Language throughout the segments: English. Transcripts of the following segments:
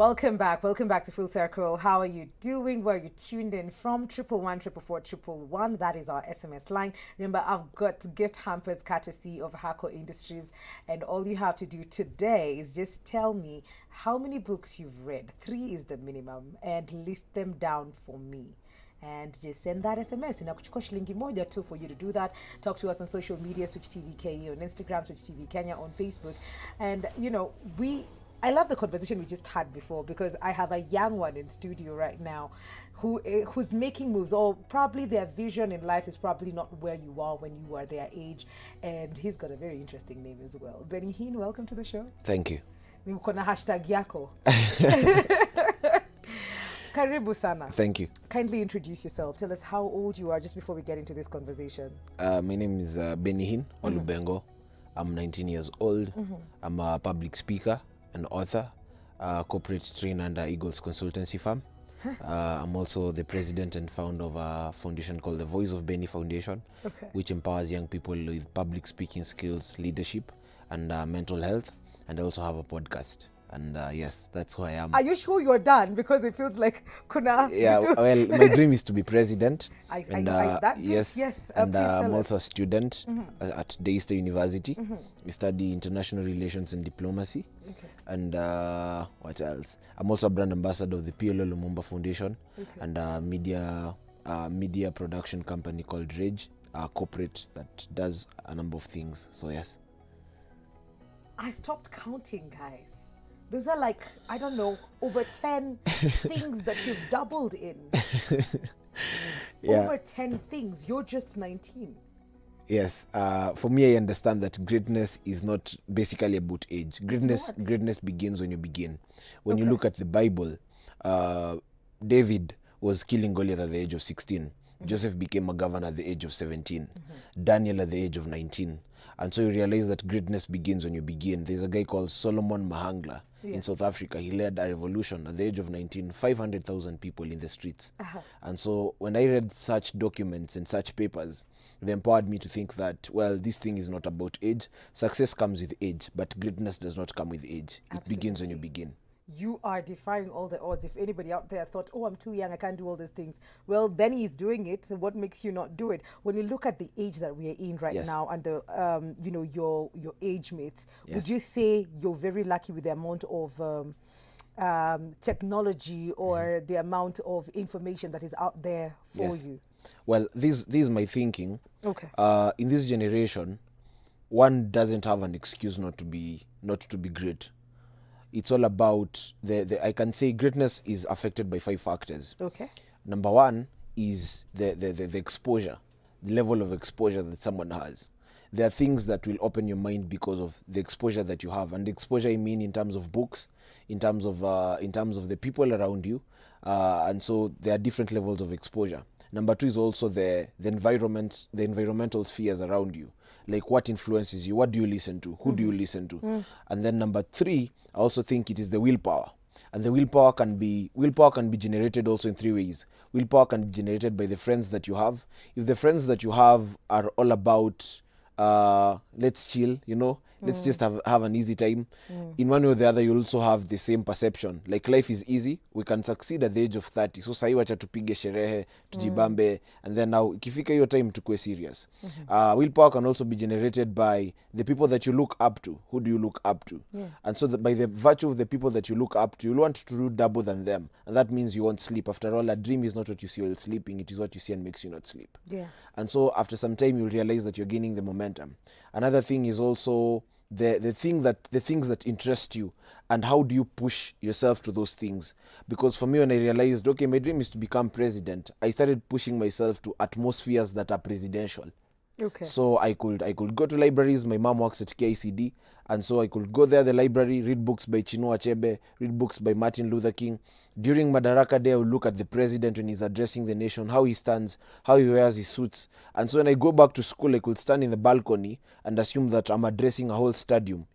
Welcome back. Welcome back to Full Circle. How are you doing? Where you tuned in from? 111 That is our SMS line. Remember, I've got gift hampers courtesy of Hako Industries, and all you have to do today is just tell me how many books you've read. 3 is the minimum, and list them down for me. And just send that SMS. Inakuchukua shilingi moja tu for you to do that. Talk to us on social media, Switch TV KE on Instagram, Switch TV Kenya on Facebook. And, I love the conversation we just had before because I have a young one in studio right now who's making moves, or probably their vision in life is probably not where you are when you were their age. And he's got a very interesting name as well. Bennyhinn, welcome to the show. Thank you. Mko na hashtag yako. Karibu sana. Thank you. Kindly introduce yourself. Tell us how old you are just before we get into this conversation. My name is Bennyhinn Olubengo. I'm 19 years old. I'm a public speaker, an author, corporate trainer under Eagles Consultancy Firm. I'm also the president and founder of a foundation called the Voice of Benny Foundation, which empowers young people with public speaking skills, leadership, and mental health. And I also have a podcast. And yes, that's who I am. Are you sure you're done? Because it feels like kuna. Yeah, well, my dream is to be president. Yes. And I'm also a student at Daystar University. I study international relations and diplomacy. And what else? I'm also a brand ambassador of the PLO Lumumba Foundation and a media production company called Rage, a corporate that does a number of things. So yes. I stopped counting, guys. Those are like, I don't know, over 10 things that you've doubled in. Over 10 things. You're just 19. Yes. For me, I understand that greatness is not basically about age. Greatness begins when you begin. When you look at the Bible, David was killing Goliath at the age of 16. Joseph became a governor at the age of 17. Daniel at the age of 19. And so you realize that greatness begins when you begin. There's a guy called Solomon Mahangla in South Africa. He led a revolution at the age of 19, 500,000 people in the streets. And so when I read such documents and such papers, they empowered me to think that, well, this thing is not about age. Success comes with age, but greatness does not come with age. It begins when you begin. You are defying all the odds. If anybody out there thought, oh, I'm too young, I can't do all these things. Well, Benny is doing it. So what makes you not do it? When you look at the age that we are in right now and the, your age mates, would you say you're very lucky with the amount of technology or the amount of information that is out there for you? Well, this is my thinking. In this generation, one doesn't have an excuse not to be great. It's all about I can say greatness is affected by 5 factors. Number 1 is the exposure, the level of exposure that someone has. There are things that will open your mind because of the exposure that you have, and the exposure I mean in terms of books, in terms of the people around you, and so there are different levels of exposure. Number 2 is also the environment, the environmental spheres around you. Like what influences you, what do you listen to, who do you listen to? And then number 3, I also think it is the willpower. And the willpower can be generated also in 3 ways. Willpower can be generated by the friends that you have. If the friends that you have are all about let's chill, let's just have an easy time. In one way or the other, you also have the same perception. Like life is easy. We can succeed at the age of 30. So sahi wacha tupige sherehe, tujibambe, and then now ikifika your time tukue serious. Willpower can also be generated by the people that you look up to. Who do you look up to? And so by the virtue of the people that you look up to, you'll want to do double than them. And that means you won't sleep. After all, a dream is not what you see while sleeping. It is what you see and makes you not sleep. And so after some time, you'll realize that you're gaining the momentum. Another thing is also the things that interest you, and how do you push yourself to those things. Because for me, when I realized, okay, my dream is to become president, I started pushing myself to atmospheres that are presidential. So I could go to libraries. My mom works at KICD, and so I could go there, the library, read books by Chinua Achebe, read books by Martin Luther King. During Madaraka Day, I would look at the president when he's addressing the nation, how he stands, how he wears his suits. And so when I go back to school, I could stand in the balcony and assume that I'm addressing a whole stadium,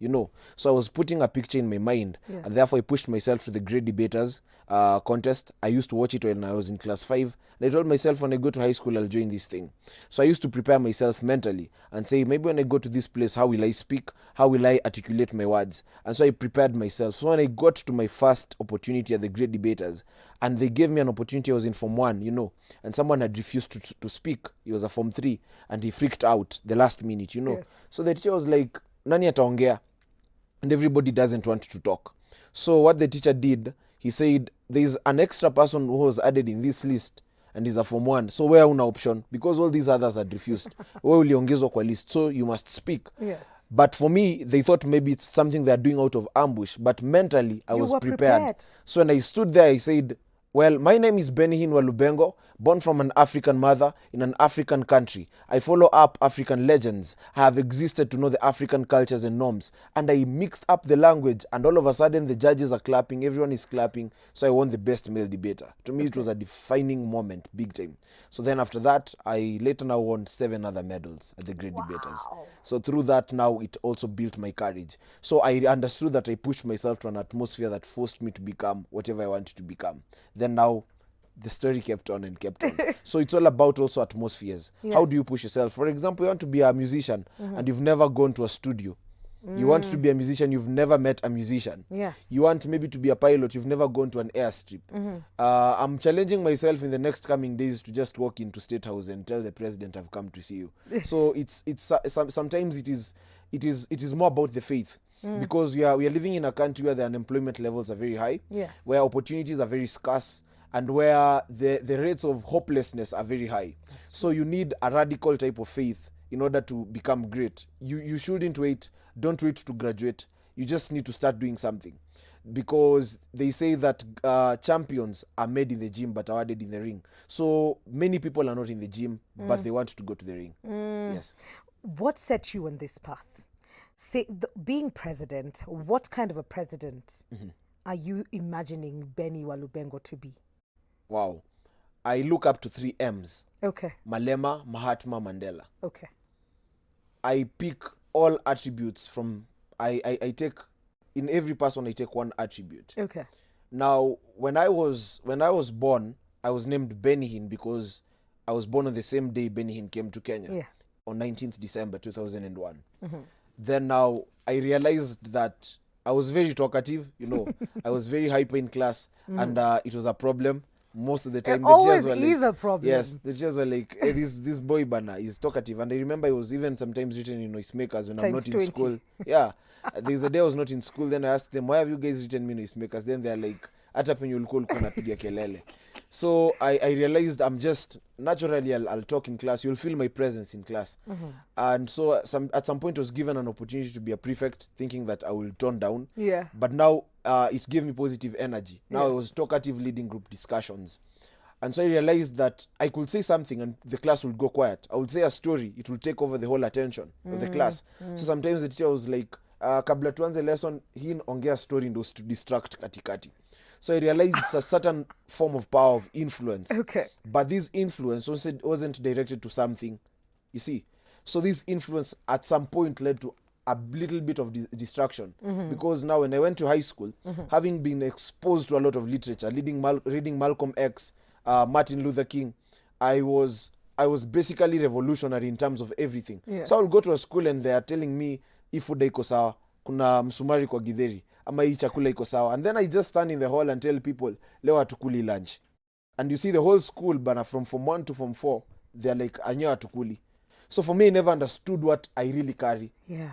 So I was putting a picture in my mind, and therefore I pushed myself to the Great Debaters contest. I used to watch it when I was in class 5. And I told myself, when I go to high school, I'll join this thing. So I used to prepare myself mentally and say, maybe when I go to this place, how will I speak? How will I articulate my words. And so I prepared myself. So when I got to my first opportunity at the Great Debaters, and they gave me an opportunity, I was in Form 1, and someone had refused to speak. He was a Form 3, and he freaked out the last minute, Yes. So the teacher was like, nani ataongea? And everybody doesn't want to talk. So what the teacher did, he said, there's an extra person who was added in this list, and he's a Form 1. So where una option? Because all these others had refused. Wewe uliongezwa kwa list, so you must speak. Yes. But for me, they thought maybe it's something they're doing out of ambush. But mentally, I was prepared. So when I stood there, I said, well, my name is Bennyhinn Walubengo, born from an African mother in an African country. I follow up African legends. I have existed to know the African cultures and norms. And I mixed up the language, and all of a sudden the judges are clapping, everyone is clapping. So I won the best male debater. To me, It was a defining moment, big time. So then after that, I later now won 7 other medals at the Great Debaters. So through that now, it also built my courage. So I understood that I pushed myself to an atmosphere that forced me to become whatever I wanted to become. Then now, the story kept on and kept on. So it's all about also atmospheres. Yes. How do you push yourself? For example, you want to be a musician and you've never gone to a studio. You want to be a musician, you've never met a musician. Yes. You want maybe to be a pilot, you've never gone to an airstrip. I'm challenging myself in the next coming days to just walk into State House and tell the president I've come to see you. So it's sometimes it is more about the faith. Because we are living in a country where the unemployment levels are very high, Yes. where opportunities are very scarce, and where the rates of hopelessness are very high. So you need a radical type of faith in order to become great. You shouldn't wait. Don't wait to graduate. You just need to start doing something. Because they say that champions are made in the gym but awarded in the ring. So many people are not in the gym, but they want to go to the ring. Yes. What set you on this path? Being president, what kind of a president are you imagining Benny Walubengo to be? Wow. I look up to 3 M's. Okay. Malema, Mahatma, Mandela. Okay. I pick all attributes from... I take... In every person, I take one attribute. Okay. Now, when I was born, I was named Bennyhinn because I was born on the same day Bennyhinn came to Kenya. Yeah. On 19th December 2001. Then now, I realized that I was very talkative, I was very hyper in class, and it was a problem. Most of the time, It the teachers always were is like, a problem. Yes, the teachers were like, hey, this boy Bana is talkative. And I remember it was even sometimes written in noisemakers when I'm not in 20. school. Yeah. There's a day I was not in school, then I asked them, why have you guys written me noisemakers? Then they're like, hata penye ulikuwa unapiga kelele. So I realized I'm just, naturally I'll talk in class. You'll feel my presence in class. And so at some point I was given an opportunity to be a prefect, thinking that I will tone down. Yeah. But now it gave me positive energy. Now Yes. I was talkative, leading group discussions. And so I realized that I could say something and the class would go quiet. I would say a story, it will take over the whole attention of the class. So sometimes the teacher was like, kabla tuanze lesson, hii ongea story ndo to distract katikati. So I realized it's a certain form of power of influence. Okay. But this influence wasn't directed to something, you see. So this influence at some point led to a little bit of distraction. Because now when I went to high school, having been exposed to a lot of literature, reading Malcolm X, Martin Luther King, I was basically revolutionary in terms of everything. Yes. So I would go to a school and they are telling me, hii food iko sawa, kuna msumari kwa githeri, ama hii chakula iko sawa. And then I just stand in the hall and tell people, leo hatukuli lunch. And you see the whole school, bana, from Form 1 to Form 4, they're like, anyo hatukuli. So for me, I never understood what I really carry. Yeah.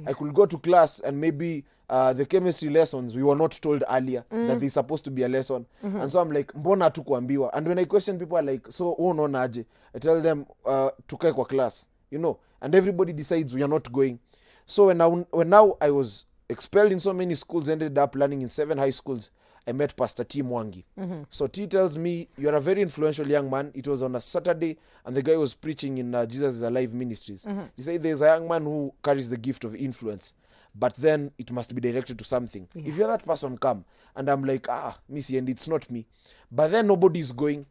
I could go to class and maybe the chemistry lessons, we were not told earlier that they're supposed to be a lesson. And so I'm like, mbona hatukuambiwa? And when I question people are like, so unaona aje? I tell them, tukae kwa class, and everybody decides we are not going. So when now I was expelled in so many schools, ended up learning in 7 high schools, I met Pastor T Mwangi. So T tells me, you're a very influential young man. It was on a Saturday, and the guy was preaching in Jesus is Alive Ministries. He said there's a young man who carries the gift of influence, but then it must be directed to something. Yes. If you're that person, come. And I'm like, Missy, and it's not me. But then nobody's going.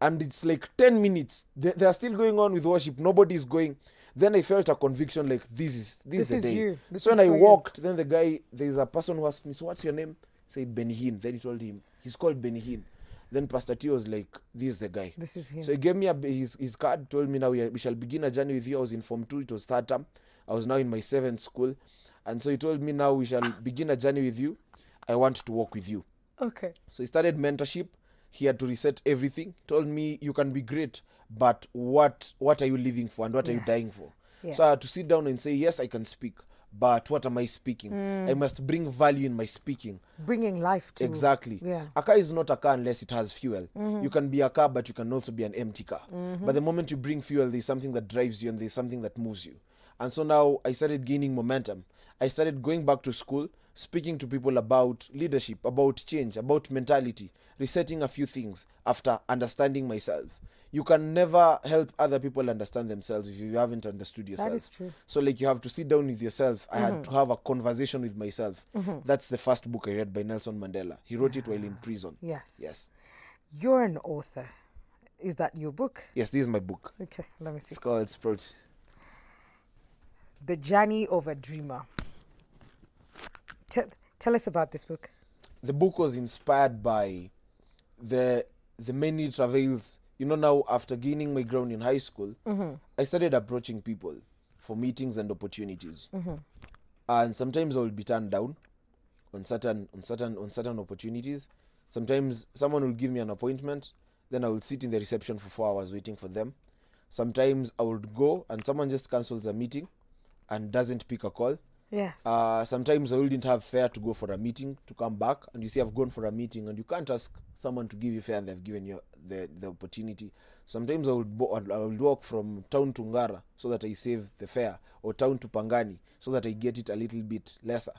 And it's like 10 minutes. They are still going on with worship. Nobody's going. Then I felt a conviction like, this is the day. You. So when I walked, then the guy, there's a person who asked me, so what's your name? I said, Bennyhinn. Then he told him, he's called Bennyhinn. Then Pastor T was like, this is the guy. This is him. So he gave me his card, told me now we shall begin a journey with you. I was in Form 2, it was 3rd term. I was now in my 7th school. And so he told me, now we shall begin a journey with you. I want to walk with you. Okay. So he started mentorship. He had to reset everything. Told me, you can be great, but what are you living for and what are you dying for? Yeah. So I had to sit down and say, yes, I can speak, but what am I speaking? I must bring value in my speaking. Bringing life to. Exactly. Yeah. A car is not a car unless it has fuel. You can be a car, but you can also be an empty car. But the moment you bring fuel, there's something that drives you and there's something that moves you. And so now I started gaining momentum. I started going back to school, speaking to people about leadership, about change, about mentality, resetting a few things after understanding myself. You can never help other people understand themselves if you haven't understood yourself. That is true. So like you have to sit down with yourself. I had to have a conversation with myself. That's the first book I read by Nelson Mandela. He wrote it while in prison. Yes. You're an author. Is that your book? Yes, this is my book. Okay, let me see. It's called Sprout. The Journey of a Dreamer. Tell us about this book. The book was inspired by the many travails. Now after gaining my ground in high school, I started approaching people for meetings and opportunities. And sometimes I will be turned down on certain opportunities. Sometimes someone will give me an appointment, then I will sit in the reception for 4 hours waiting for them. Sometimes I would go and someone just cancels a meeting and doesn't pick a call. Yes. Sometimes I wouldn't have fare to go for a meeting, to come back, and you see I've gone for a meeting and you can't ask someone to give you fare and they've given you the opportunity. Sometimes I would walk from town to Ngara so that I save the fare, or town to Pangani so that I get it a little bit lesser.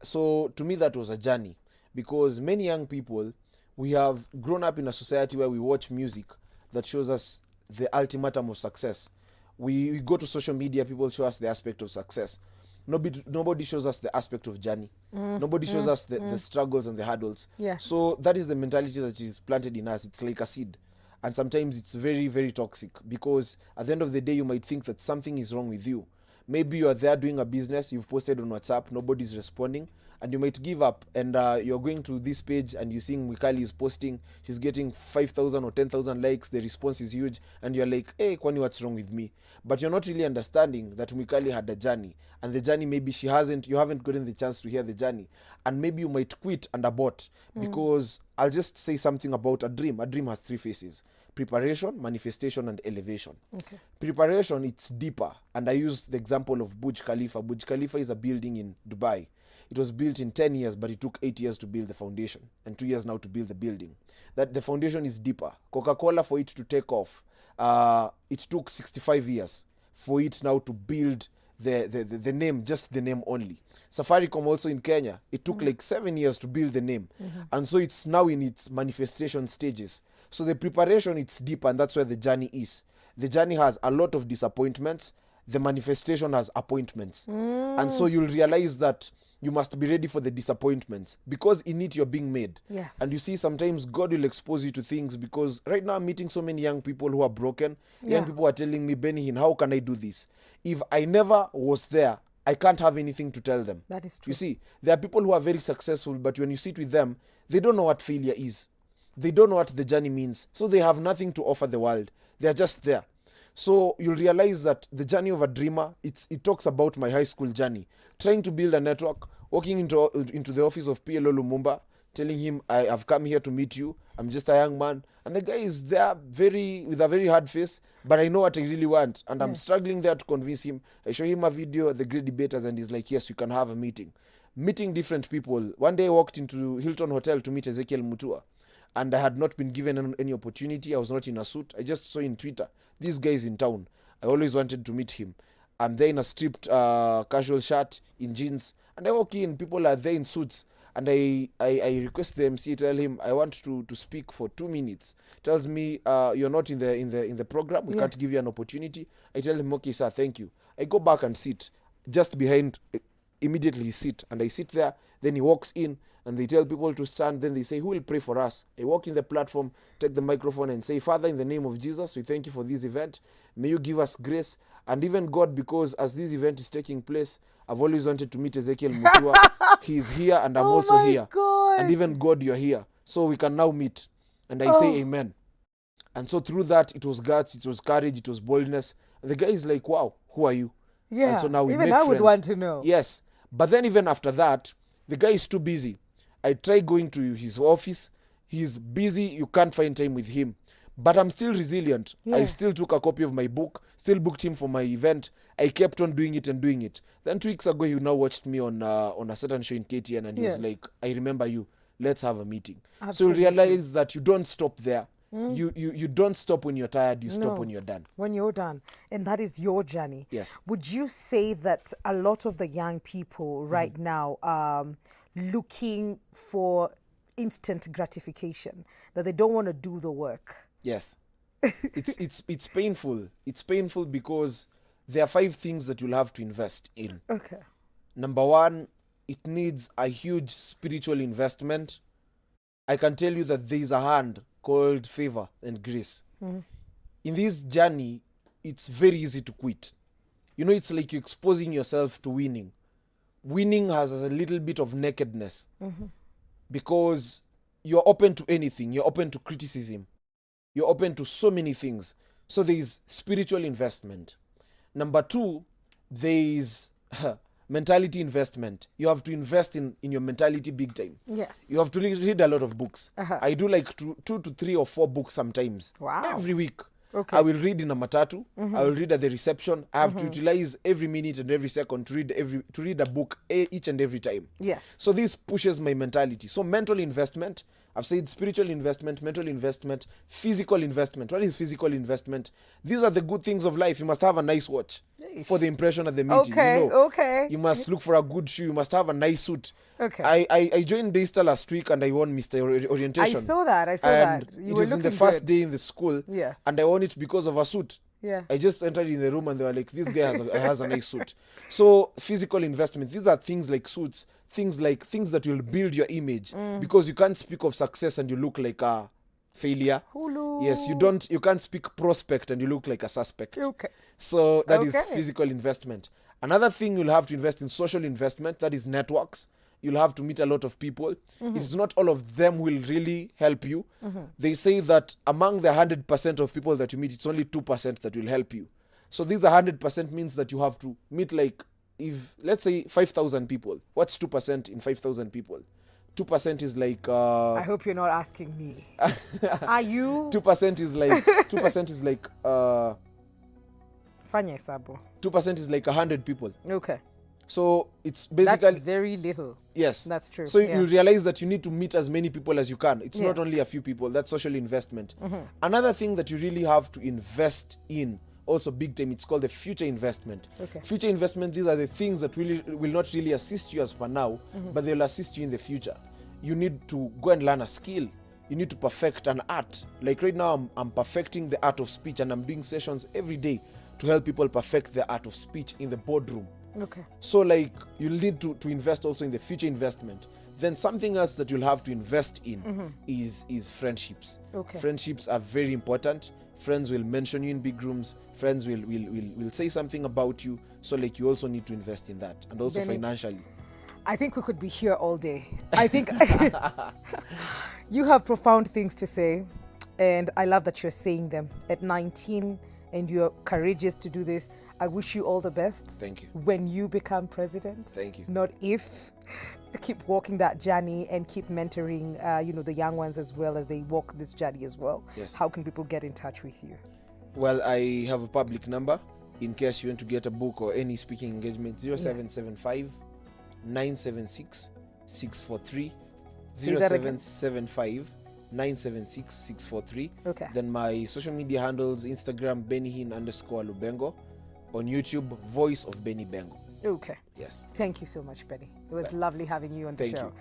So to me that was a journey, because many young people, we have grown up in a society where we watch music that shows us the ultimatum of success. We go to social media, people show us the aspect of success. Nobody shows us the aspect of journey. Nobody shows us the struggles and the hurdles. Yes. So that is the mentality that is planted in us. It's like a seed. And sometimes it's very, very toxic, because at the end of the day, you might think that something is wrong with you. Maybe you are there doing a business, you've posted on WhatsApp, nobody's responding, and you might give up, and you're going to this page and you're seeing Mikali is posting, she's getting 5,000 or 10,000 likes, the response is huge, and you're like, hey, Kwani, what's wrong with me? But you're not really understanding that Mikali had a journey, and the journey, maybe you haven't gotten the chance to hear the journey, and maybe you might quit and abort, because I'll just say something about a dream. A dream has 3 phases: preparation, manifestation, and elevation. Okay. Preparation, it's deeper, and I use the example of Burj Khalifa. Burj Khalifa is a building in Dubai. It was built in 10 years, but it took 8 years to build the foundation, and 2 years now to build the building. That the foundation is deeper. Coca-Cola, for it to take off, it took 65 years for it now to build the name, just the name only. Safaricom, also in Kenya, it took like 7 years to build the name. And so it's now in its manifestation stages. So the preparation, it's deep, and that's where the journey is. The journey has a lot of disappointments. The manifestation has appointments. And so you'll realize that you must be ready for the disappointments, because in it you're being made. Yes. And you see, sometimes God will expose you to things, because right now I'm meeting so many young people who are broken. Young people are telling me, Bennyhinn, how can I do this? If I never was there, I can't have anything to tell them. That is true. You see, there are people who are very successful, but when you sit with them, they don't know what failure is. They don't know what the journey means. So they have nothing to offer the world. They're just there. So you'll realize that the journey of a dreamer, it talks about my high school journey. Trying to build a network, walking into the office of PLO Lumumba, telling him, I have come here to meet you. I'm just a young man. And the guy is there with a very hard face, but I know what I really want. And I'm struggling there to convince him. I show him a video of the great debaters, and he's like, yes, you can have a meeting. Meeting different people. One day I walked into Hilton Hotel to meet Ezekiel Mutua, and I had not been given any opportunity. I was not in a suit. I just saw in Twitter, this guy is in town. I always wanted to meet him. I'm there in a stripped casual shirt, in jeans, and I walk in, people are there in suits, and I request the MC, tell him I want to speak for 2 minutes. Tells me, you're not in the program, we can't give you an opportunity. I tell him, okay sir, thank you. I go back and sit just behind, immediately he sit, and I sit there. Then he walks in, and they tell people to stand. Then they say, who will pray for us? I walk in the platform, take the microphone, and say, Father, in the name of Jesus, we thank you for this event. May you give us grace. And even God, because as this event is taking place, I've always wanted to meet Ezekiel Mutua. He's here, and I'm also here. God. And even God, you're here. So we can now meet. And I say amen. And so through that, it was guts, it was courage, it was boldness. And the guy is like, wow, who are you? Yeah. And so now we even make I would friends. want to know. Yes. But then even after that, the guy is too busy. I try going to his office. He's busy. You can't find time with him. But I'm still resilient. Yeah. I still took a copy of my book, still booked him for my event. I kept on doing it and doing it. Then 2 weeks ago, he now watched me on a certain show in KTN, and he was like, I remember you. Let's have a meeting. Absolutely. So realize that you don't stop there. You don't stop when you're tired. You stop when you're done. When you're done. And that is your journey. Yes. Would you say that a lot of the young people right now looking for instant gratification, that they don't want to do the work? Yes. It's painful. It's painful because there are 5 things that you'll have to invest in. Okay. Number 1, it needs a huge spiritual investment. I can tell you that there is a hand called favor and grace. In this journey, it's very easy to quit. You know, it's like you're exposing yourself to winning. Winning has a little bit of nakedness because you're open to anything. You're open to criticism. You're open to so many things. So there is spiritual investment. Number 2, there is mentality investment. You have to invest in your mentality big time. Yes. You have to read a lot of books. I do like 2 to 3 or 4 books sometimes. Wow. Every week. Okay. I will read in a matatu. I will read at the reception. I have to utilize every minute and every second to read a book each and every time. Yes. So this pushes my mentality. So mental investment, I've said spiritual investment, mental investment, physical investment. What is physical investment? These are the good things of life. You must have a nice watch for the impression at the meeting. Okay, you know. okay. You must look for a good shoe. You must have a nice suit. Okay. I joined Daystar last week and I won Mr. Orientation. I saw that. And You it were was in the looking first good. day in the school. Yes. And I won it because of a suit. Yeah. I just entered in the room and they were like, this guy has a nice suit. So physical investment, these are things like suits, things that will build your image, because you can't speak of success and you look like a failure. Hulu. Yes, you can't speak prospect and you look like a suspect. Okay. So that is Okay. physical investment. Another thing, you'll have to invest in social investment, that is networks. You'll have to meet a lot of people. It is not all of them will really help you. They say that among the 100% of people that you meet, it's only 2% that will help you. So these 100% means that you have to meet, like, if let's say 5,000 people. What's 2% in 5,000 people? 2% is like I hope you're not asking me. Are you? 2% is like 2% is like Fanya Sabo. 2% is like 100 people. Okay. So it's basically That's very little. yes. That's true. So Yeah. you realize that you need to meet as many people as you can. It's Yeah. not only a few people. That's social investment. Another thing that you really have to invest in, also big time, it's called the future investment. Okay. Future investment, these are the things that really will not really assist you as per now, but they'll assist you in the future. You need to go and learn a skill. You need to perfect an art. Like right now, I'm perfecting the art of speech, and I'm doing sessions every day to help people perfect the art of speech in the boardroom. Okay. So like you'll need to invest also in the future investment. Then something else that you'll have to invest in is friendships. Okay. Friendships are very important. Friends will mention you in big rooms. Friends will say something about you. So like you also need to invest in that, and also Benny, financially. I think we could be here all day. I think you have profound things to say, and I love that you're saying them at 19 and you're courageous to do this. I wish you all the best. Thank you. When you become president. Thank you. Not if. Keep walking that journey and keep mentoring, the young ones as well as they walk this journey as well. Yes. How can people get in touch with you? Well, I have a public number in case you want to get a book or any speaking engagement. 0775 976 643. Say that again. 0775 976 643. Okay. Then my social media handles: Instagram Bennyhinn_Lubengo, on YouTube Voice of Benny Bengo. Okay. Yes. Thank you so much, Benny. It was lovely having you on the Thank show. you.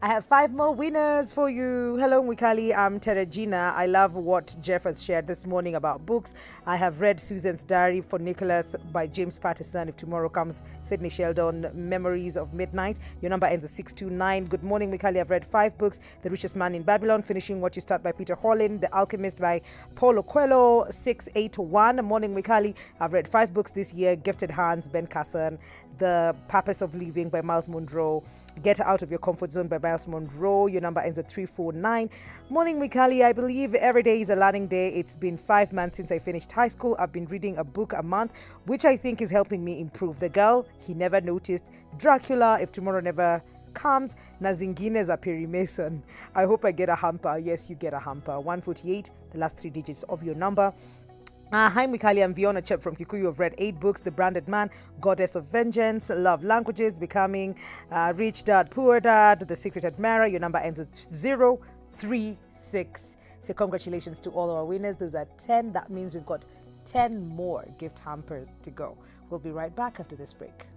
I have 5 more winners for you. Hello, Mwikali. I'm Terajina. I love what Jeff has shared this morning about books. I have read Susan's Diary for Nicholas by James Patterson. If Tomorrow Comes, Sydney Sheldon, Memories of Midnight. Your number ends with 629. Good morning, Mwikali. I've read 5 books. The Richest Man in Babylon, Finishing What You Start by Peter Holland. The Alchemist by Paulo Coelho, 681. Morning, Mwikali. I've read 5 books this year. Gifted Hands, Ben Carson. The Purpose of Living by Miles Monroe. Get Out of Your Comfort Zone by Miles Monroe. Your number ends at 349. Morning, Mikali. I believe every day is a learning day. It's been 5 months since I finished high school. I've been reading a book a month, which I think is helping me improve. The Girl He Never Noticed, Dracula, If Tomorrow Never Comes, na zingine za Perry Mason. I hope I get a hamper. Yes, you get a hamper. 148, the last 3 digits of your number. Hi, Mikali. I'm Fiona Chep from Kikuyu. I've read 8 books: The Branded Man, Goddess of Vengeance, Love Languages, Becoming, Rich Dad, Poor Dad, The Secret Admirer. Your number ends with 036. So congratulations to all our winners. Those are 10. That means we've got 10 more gift hampers to go. We'll be right back after this break.